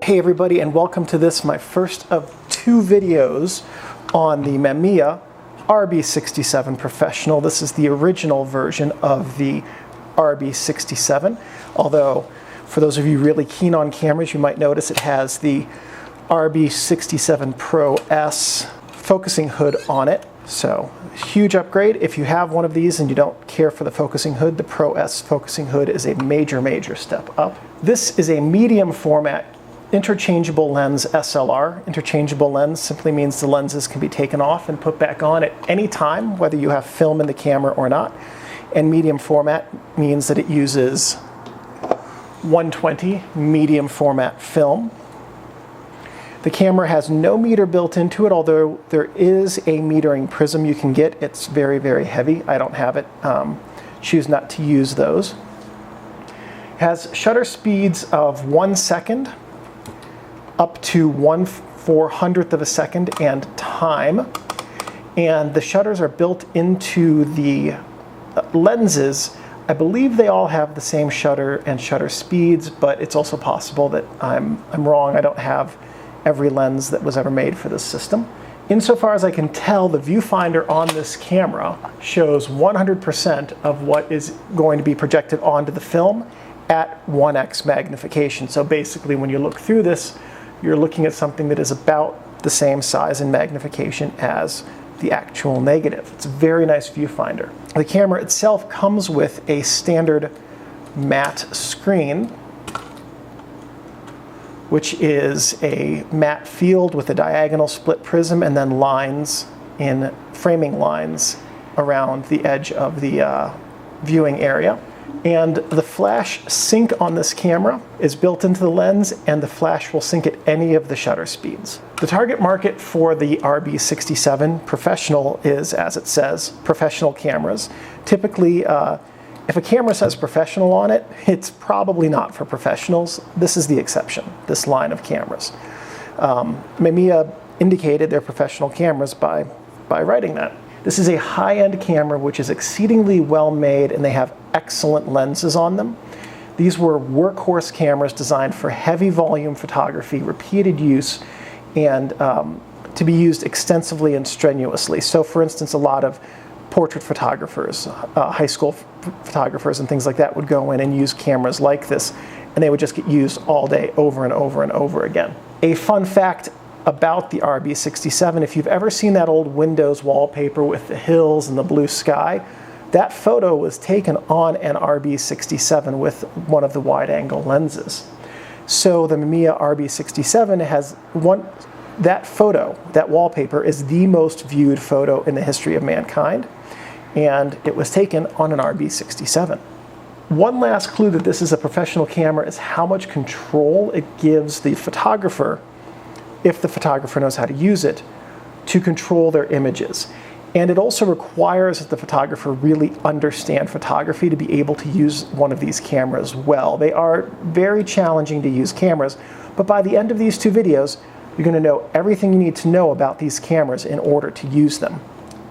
Hey everybody, and welcome to this, my first of two videos on the Mamiya RB67 Professional. This is the original version of the RB67, although for those of you really keen on cameras, you might notice it has the RB67 Pro S focusing hood on it. So, huge upgrade. If you have one of these and you don't care for the focusing hood, the Pro S focusing hood is a major step up. This is a medium format interchangeable lens SLR. Interchangeable lens simply means the lenses can be taken off and put back on at any time, whether you have film in the camera or not. And medium format means that it uses 120 medium format film. The camera has no meter built into it, although there is a metering prism you can get. It's very heavy. I don't have it. Choose not to use those. It has shutter speeds of 1 second up to 1/400th of a second and time. And the shutters are built into the lenses. I believe they all have the same shutter and shutter speeds, but it's also possible that I'm wrong. I don't have every lens that was ever made for this system. Insofar as I can tell, the viewfinder on this camera shows 100% of what is going to be projected onto the film at 1x magnification. So basically when you look through this, you're looking at something that is about the same size and magnification as the actual negative. It's a very nice viewfinder. The camera itself comes with a standard matte screen, which is a matte field with a diagonal split prism and then lines in framing lines around the edge of the viewing area. And the flash sync on this camera is built into the lens, and the flash will sync at any of the shutter speeds. The target market for the RB67 Professional is, as it says, professional cameras. Typically, if a camera says professional on it, it's probably not for professionals. This is the exception, this line of cameras. Mamiya indicated their professional cameras by writing that. This is a high-end camera which is exceedingly well made, and they have excellent lenses on them. These were workhorse cameras designed for heavy volume photography, repeated use, and to be used extensively and strenuously. So for instance, a lot of portrait photographers, high school photographers and things like that would go in and use cameras like this, and they would just get used all day over and over and over again. A fun fact about the RB67, if you've ever seen that old Windows wallpaper with the hills and the blue sky, that photo was taken on an RB67 with one of the wide-angle lenses. So the Mamiya RB67 has that photo, that wallpaper, is the most viewed photo in the history of mankind, and it was taken on an RB67. One last clue that this is a professional camera is how much control it gives the photographer, if the photographer knows how to use it, to control their images. And it also requires that the photographer really understand photography to be able to use one of these cameras well. They are very challenging to use cameras, but by the end of these two videos, you're going to know everything you need to know about these cameras in order to use them.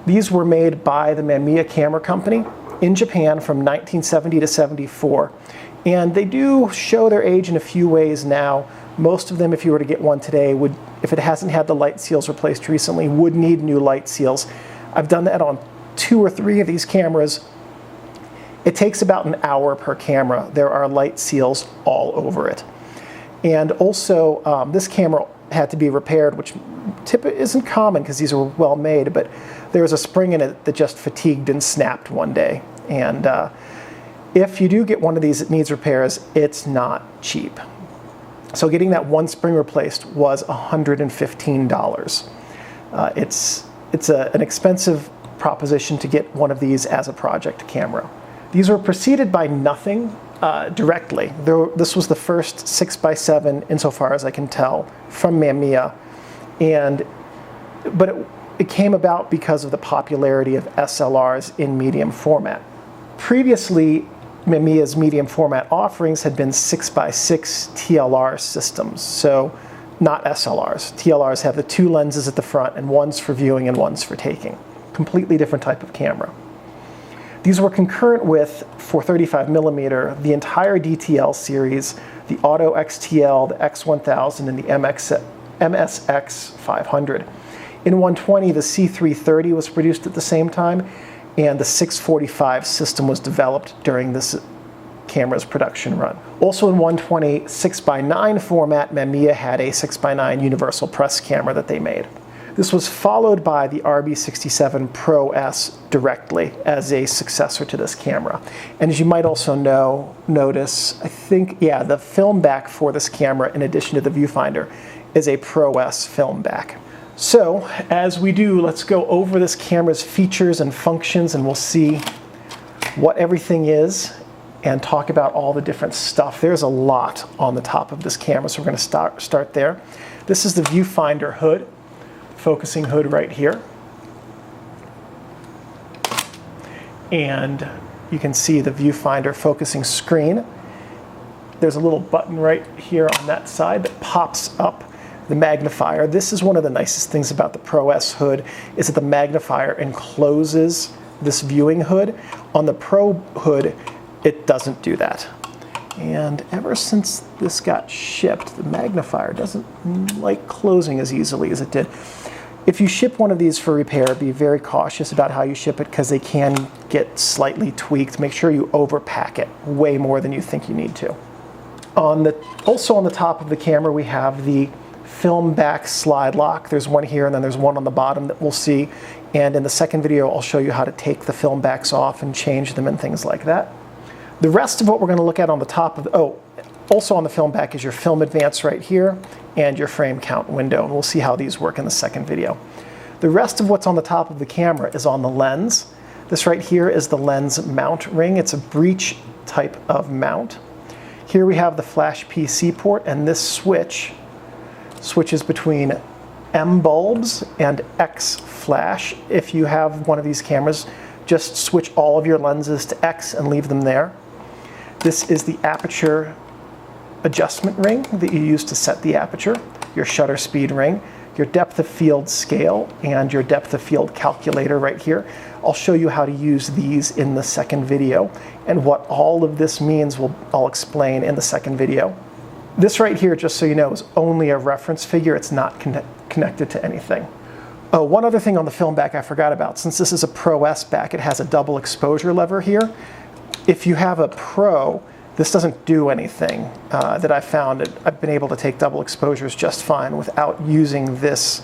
These were made by the Mamiya Camera Company in Japan from 1970 to 74, and they do show their age in a few ways now. Most of them, if you were to get one today, would, if it hasn't had the light seals replaced recently, would need new light seals. I've done that on 2 or 3 of these cameras. It takes about an hour per camera. There are light seals all over it. And also, this camera had to be repaired, which isn't common because these are well made, but there was a spring in it that just fatigued and snapped one day. And if you do get one of these that needs repairs, it's not cheap. So getting that one spring replaced was $115. It's an expensive proposition to get one of these as a project camera. These were preceded by nothing directly. This was the first 6x7, insofar as I can tell, from Mamiya, but it came about because of the popularity of SLRs in medium format. Previously, Mamiya's medium format offerings had been 6x6 TLR systems, so not SLRs. TLRs have the 2 lenses at the front, and one's for viewing and one's for taking. Completely different type of camera. These were concurrent with, for 35mm, the entire DTL series, the Auto XTL, the X1000, and the MSX 500. In 120, the C330 was produced at the same time, and the 645 system was developed during this camera's production run. Also in 120 6x9 format, Mamiya had a 6x9 universal press camera that they made. This was followed by the RB67 Pro S directly as a successor to this camera. And as you might also notice, I think, yeah, the film back for this camera, in addition to the viewfinder, is a Pro S film back. So, as we do, let's go over this camera's features and functions, and we'll see what everything is and talk about all the different stuff. There's a lot on the top of this camera, so we're going to start there. This is the viewfinder hood, focusing hood right here. And you can see the viewfinder focusing screen. There's a little button right here on that side that pops up the magnifier. This is one of the nicest things about the Pro S hood, is that the magnifier encloses this viewing hood. On the Pro hood, it doesn't do that. And ever since this got shipped, the magnifier doesn't like closing as easily as it did. If you ship one of these for repair, be very cautious about how you ship it, because they can get slightly tweaked. Make sure you overpack it way more than you think you need to. Also on the top of the camera, we have the film back slide lock. There's one here, and then there's one on the bottom that we'll see. And in the second video, I'll show you how to take the film backs off and change them and things like that. The rest of what we're going to look at on the top of also on the film back is your film advance right here and your frame count window. And we'll see how these work in the second video. The rest of what's on the top of the camera is on the lens. This right here is the lens mount ring. It's a breech type of mount. Here we have the flash PC port, and this switches between M bulbs and X flash. If you have one of these cameras, just switch all of your lenses to X and leave them there. This is the aperture adjustment ring that you use to set the aperture, your shutter speed ring, your depth of field scale, and your depth of field calculator right here. I'll show you how to use these in the second video, and what all of this means I'll explain in the second video. This right here, just so you know, is only a reference figure. It's not connected to anything. Oh, one other thing on the film back I forgot about. Since this is a Pro S back, it has a double exposure lever here. If you have a Pro, this doesn't do anything that I've found. I've been able to take double exposures just fine without using this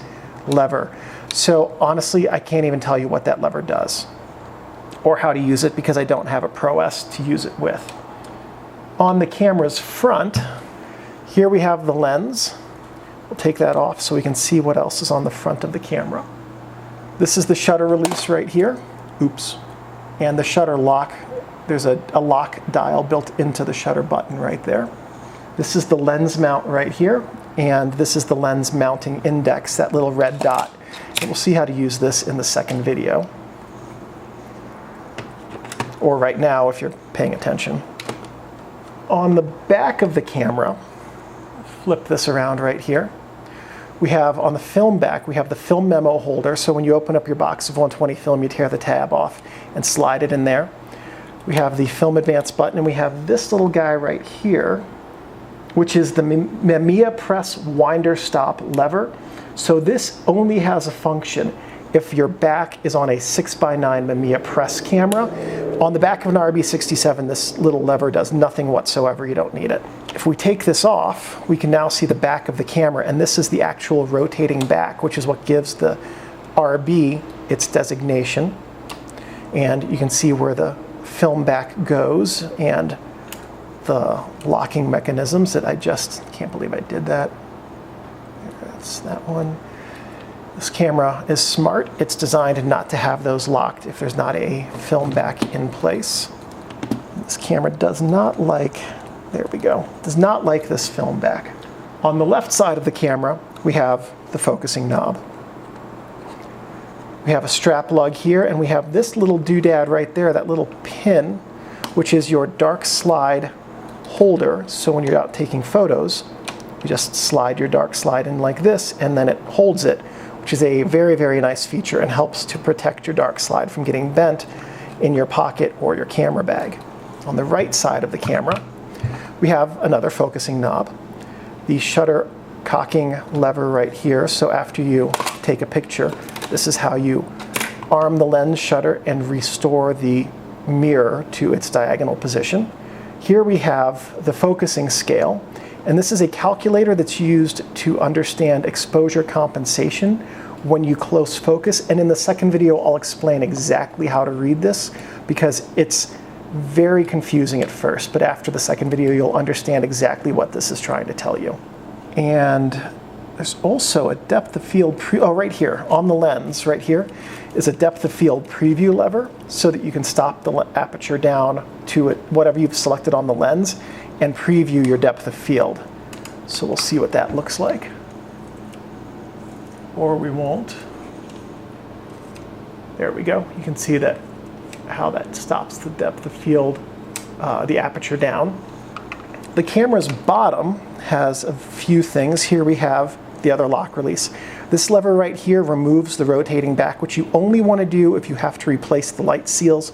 lever. So honestly, I can't even tell you what that lever does or how to use it, because I don't have a Pro S to use it with. On the camera's front, here we have the lens. We'll take that off so we can see what else is on the front of the camera. This is the shutter release right here. Oops. And the shutter lock. There's a lock dial built into the shutter button right there. This is the lens mount right here. And this is the lens mounting index, that little red dot. And we'll see how to use this in the second video. Or right now if you're paying attention. On the back of the camera, flip this around right here. We have on the film back, we have the film memo holder. So when you open up your box of 120 film, you tear the tab off and slide it in there. We have the film advance button, and we have this little guy right here, which is the Mamiya press winder stop lever. So this only has a function if your back is on a 6x9 Mamiya press camera. On the back of an RB67, this little lever does nothing whatsoever. You don't need it. If we take this off, we can now see the back of the camera, and this is the actual rotating back, which is what gives the RB its designation. And you can see where the film back goes and the locking mechanisms that I just can't believe I did that. That's that one. This camera is smart. It's designed not to have those locked if there's not a film back in place. This camera does not like, there we go, does not like this film back. On the left side of the camera, we have the focusing knob. We have a strap lug here, and we have this little doodad right there, that little pin, which is your dark slide holder. So when you're out taking photos, you just slide your dark slide in like this, and then it holds it, which is a very, very nice feature and helps to protect your dark slide from getting bent in your pocket or your camera bag. On the right side of the camera, we have another focusing knob. The shutter cocking lever right here. So after you take a picture, this is how you arm the lens shutter and restore the mirror to its diagonal position. Here we have the focusing scale, and this is a calculator that's used to understand exposure compensation when you close focus. And in the second video, I'll explain exactly how to read this because it's very confusing at first, but after the second video, you'll understand exactly what this is trying to tell you. And there's also a depth of field, right here on the lens, right here is a depth of field preview lever so that you can stop the aperture down to whatever you've selected on the lens and preview your depth of field. So we'll see what that looks like. Or we won't. There we go. You can see that how that stops the depth of field, the aperture down. The camera's bottom has a few things. Here we have the other lock release. This lever right here removes the rotating back, which you only want to do if you have to replace the light seals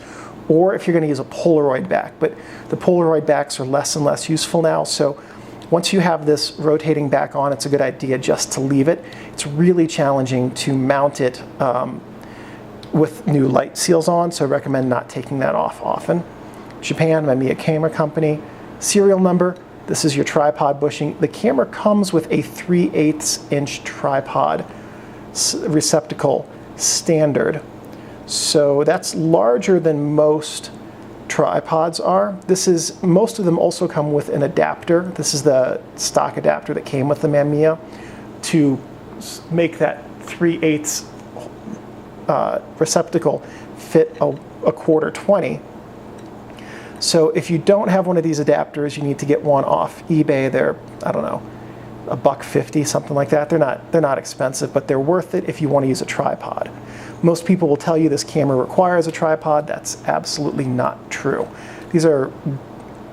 or if you're going to use a Polaroid back. But the Polaroid backs are less and less useful now, so once you have this rotating back on, it's a good idea just to leave it. It's really challenging to mount it with new light seals on, so I recommend not taking that off often. Japan, Mamiya Camera Company. Serial number, this is your tripod bushing. The camera comes with a 3/8 inch tripod receptacle standard. So that's larger than most tripods are. Most of them also come with an adapter. This is the stock adapter that came with the Mamiya to make that 3/8 receptacle fit a 1/4-20. So if you don't have one of these adapters, you need to get one off eBay. They're, I don't know, $1.50, something like that. They're not expensive, but they're worth it if you want to use a tripod. Most people will tell you this camera requires a tripod. That's absolutely not true. These are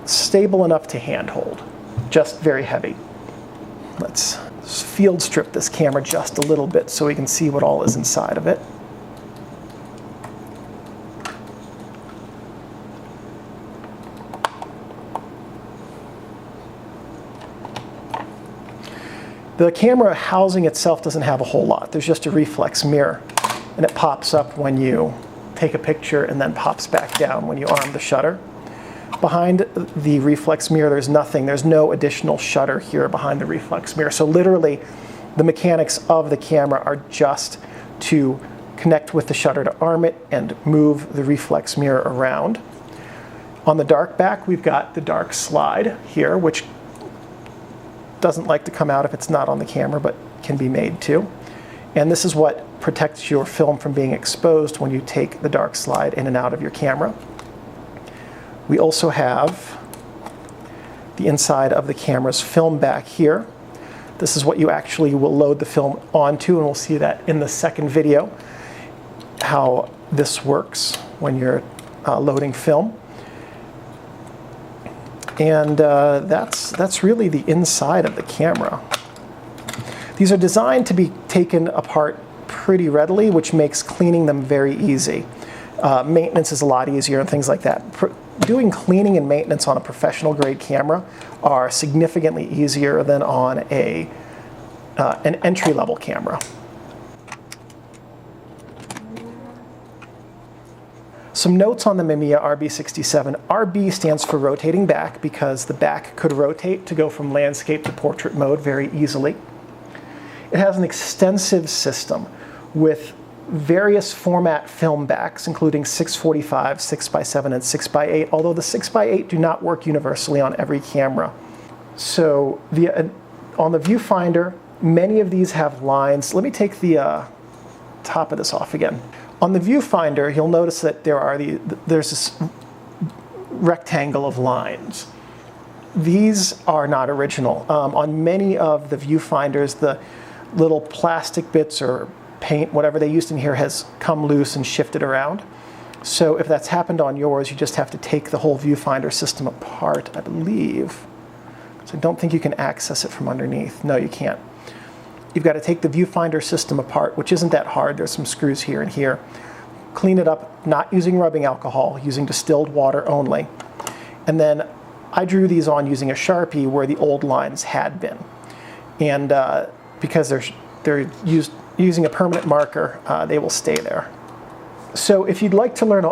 stable enough to handhold, just very heavy. Let's field strip this camera just a little bit so we can see what all is inside of it. The camera housing itself doesn't have a whole lot. There's just a reflex mirror, and it pops up when you take a picture and then pops back down when you arm the shutter. Behind the reflex mirror, there's nothing. There's no additional shutter here behind the reflex mirror. So literally, the mechanics of the camera are just to connect with the shutter to arm it and move the reflex mirror around. On the dark back, we've got the dark slide here, which doesn't like to come out if it's not on the camera, but can be made to. And this is what protects your film from being exposed when you take the dark slide in and out of your camera. We also have the inside of the camera's film back here. This is what you actually will load the film onto, and we'll see that in the second video, how this works when you're loading film. And that's really the inside of the camera. These are designed to be taken apart pretty readily, which makes cleaning them very easy. Maintenance is a lot easier and things like that. Doing cleaning and maintenance on a professional grade camera are significantly easier than on an entry-level camera. Some notes on the Mamiya RB67. RB stands for rotating back because the back could rotate to go from landscape to portrait mode very easily. It has an extensive system with various format film backs, including 645, 6x7, and 6x8, although the 6x8 do not work universally on every camera. So on the viewfinder, many of these have lines. Let me take the top of this off again. On the viewfinder, you'll notice that there's this rectangle of lines. These are not original. On many of the viewfinders, the little plastic bits or paint, whatever they used in here, has come loose and shifted around. So if that's happened on yours, you just have to take the whole viewfinder system apart, I believe. So I don't think you can access it from underneath. No, you can't. You've got to take the viewfinder system apart, which isn't that hard. There's some screws here and here. clean it up, not using rubbing alcohol, using distilled water only. And then I drew these on using a Sharpie where the old lines had been. And because they're using a permanent marker, they will stay there. So if you'd like to learn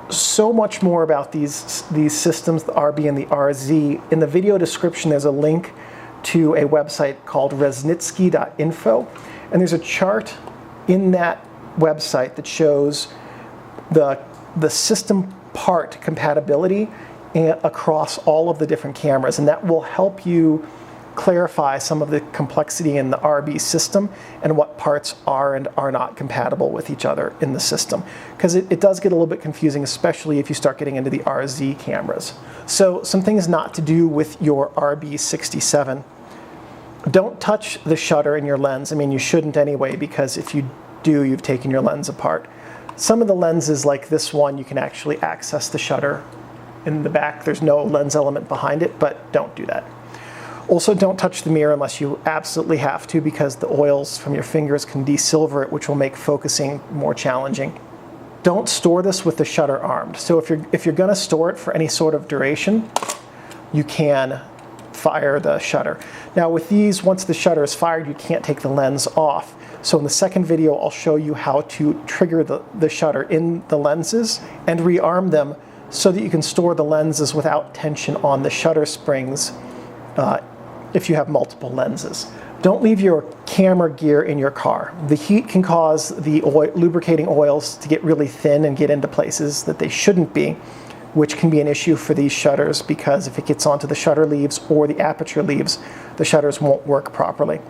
so much more about these systems, the RB and the RZ, in the video description there's a link to a website called resnitsky.info, and there's a chart in that website that shows the system part compatibility across all of the different cameras, and that will help you clarify some of the complexity in the RB system and what parts are and are not compatible with each other in the system, because it does get a little bit confusing, especially if you start getting into the RZ cameras. So some things not to do with your RB67. Don't touch the shutter in your lens. I mean, you shouldn't anyway, because if you do, you've taken your lens apart. Some of the lenses, like this one, you can actually access the shutter in the back. There's no lens element behind it, but don't do that. Also, don't touch the mirror unless you absolutely have to, because the oils from your fingers can desilver it, which will make focusing more challenging. Don't store this with the shutter armed. So if you're going to store it for any sort of duration, you can fire the shutter. Now with these, once the shutter is fired, you can't take the lens off. So in the second video, I'll show you how to trigger the shutter in the lenses and rearm them so that you can store the lenses without tension on the shutter springs if you have multiple lenses. Don't leave your camera gear in your car. The heat can cause the lubricating oils to get really thin and get into places that they shouldn't be, which can be an issue for these shutters, because if it gets onto the shutter leaves or the aperture leaves, the shutters won't work properly.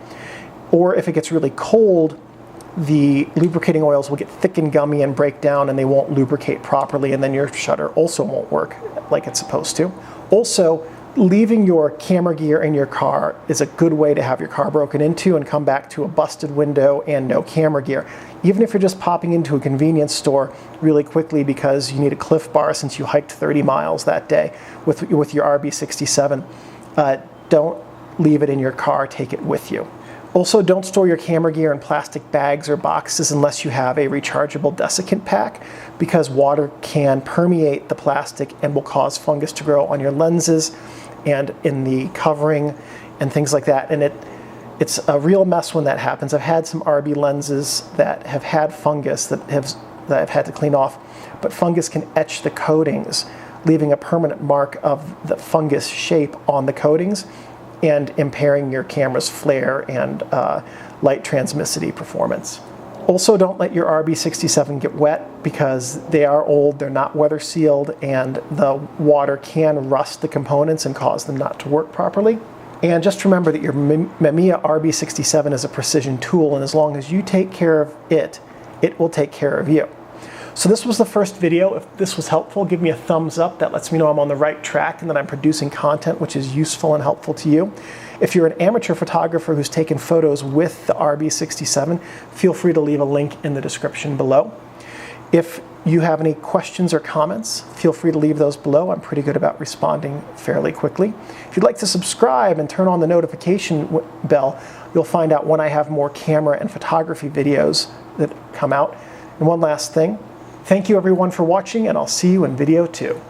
Or if it gets really cold, the lubricating oils will get thick and gummy and break down, and they won't lubricate properly, and then your shutter also won't work like it's supposed to. Also, leaving your camera gear in your car is a good way to have your car broken into and come back to a busted window and no camera gear. Even if you're just popping into a convenience store really quickly because you need a Cliff Bar since you hiked 30 miles that day with your RB67, don't leave it in your car, take it with you. Also, don't store your camera gear in plastic bags or boxes unless you have a rechargeable desiccant pack, because water can permeate the plastic and will cause fungus to grow on your lenses and in the covering and things like that. And it's a real mess when that happens. I've had some RB lenses that have had fungus that I've had to clean off, but fungus can etch the coatings, leaving a permanent mark of the fungus shape on the coatings and impairing your camera's flare and light transmissivity performance. Also, don't let your RB67 get wet, because they are old, they're not weather sealed, and the water can rust the components and cause them not to work properly. And just remember that your Mamiya RB67 is a precision tool, and as long as you take care of it, it will take care of you. So this was the first video. If this was helpful, give me a thumbs up. That lets me know I'm on the right track and that I'm producing content which is useful and helpful to you. If you're an amateur photographer who's taken photos with the RB67, feel free to leave a link in the description below. If you have any questions or comments, feel free to leave those below. I'm pretty good about responding fairly quickly. If you'd like to subscribe and turn on the notification bell, you'll find out when I have more camera and photography videos that come out. And one last thing, thank you everyone for watching, and I'll see you in video 2.